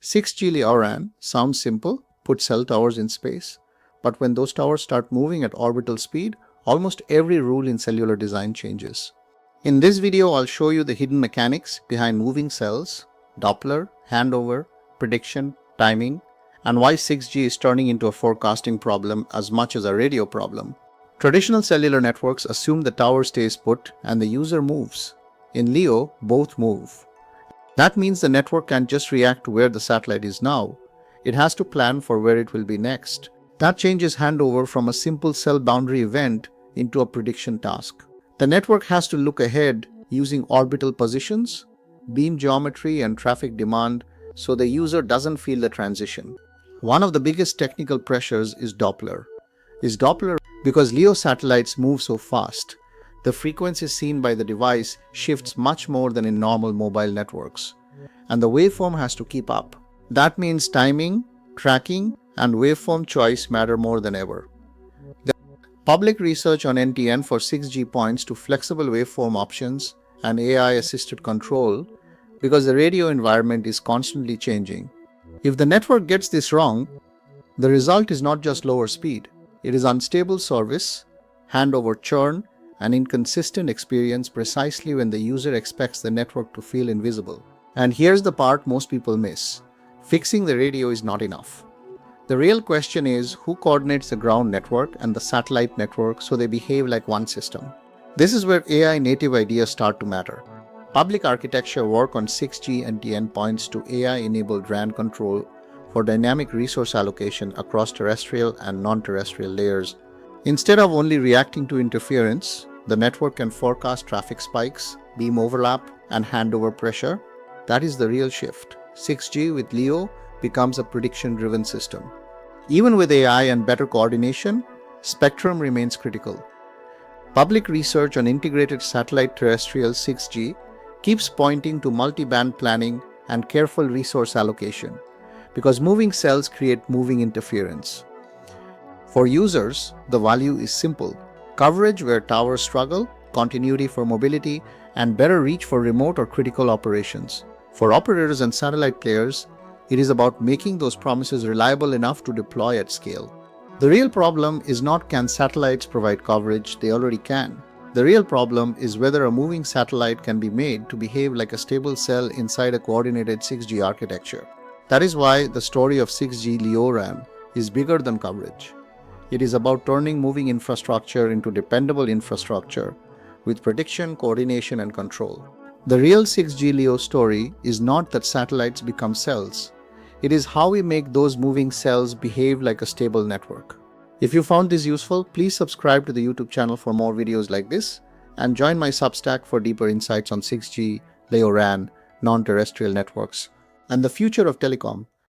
6G LEO-RAN sounds simple, put cell towers in space, but when those towers start moving at orbital speed, almost every rule in cellular design changes. In this video, I'll show you the hidden mechanics behind moving cells, Doppler, handover, prediction, timing, and why 6G is turning into a forecasting problem as much as a radio problem. Traditional cellular networks assume the tower stays put and the user moves. In LEO, both move. That means the network can't just react to where the satellite is now. It has to plan for where it will be next. That changes handover from a simple cell boundary event into a prediction task. The network has to look ahead using orbital positions, beam geometry, and traffic demand so the user doesn't feel the transition. One of the biggest technical pressures is Doppler. Because LEO satellites move so fast, the frequency seen by the device shifts much more than in normal mobile networks, and the waveform has to keep up. That means timing, tracking, and waveform choice matter more than ever. The public research on NTN for 6G points to flexible waveform options and AI-assisted control because the radio environment is constantly changing. If the network gets this wrong, the result is not just lower speed. It is unstable service, handover churn, and inconsistent experience precisely when the user expects the network to feel invisible. And here's the part most people miss. Fixing the radio is not enough. The real question is who coordinates the ground network and the satellite network so they behave like one system. This is where AI native ideas start to matter. Public architecture work on 6G NTN points to AI-enabled RAN control for dynamic resource allocation across terrestrial and non-terrestrial layers. Instead of only reacting to interference, the network can forecast traffic spikes, beam overlap, and handover pressure. That is the real shift. 6G with LEO becomes a prediction-driven system. Even with AI and better coordination, spectrum remains critical. Public research on integrated satellite-terrestrial 6G keeps pointing to multi-band planning and careful resource allocation, because moving cells create moving interference. For users, the value is simple: coverage where towers struggle, continuity for mobility, and better reach for remote or critical operations. For operators and satellite players, it is about making those promises reliable enough to deploy at scale. The real problem is not can satellites provide coverage, they already can. The real problem is whether a moving satellite can be made to behave like a stable cell inside a coordinated 6G architecture. That is why the story of 6G LEO-RAN is bigger than coverage. It is about turning moving infrastructure into dependable infrastructure with prediction, coordination, and control. The real 6G LEO story is not that satellites become cells. It is how we make those moving cells behave like a stable network. If you found this useful, please subscribe to the YouTube channel for more videos like this and join my Substack for deeper insights on 6G, LEO-RAN, non-terrestrial networks, and the future of telecom.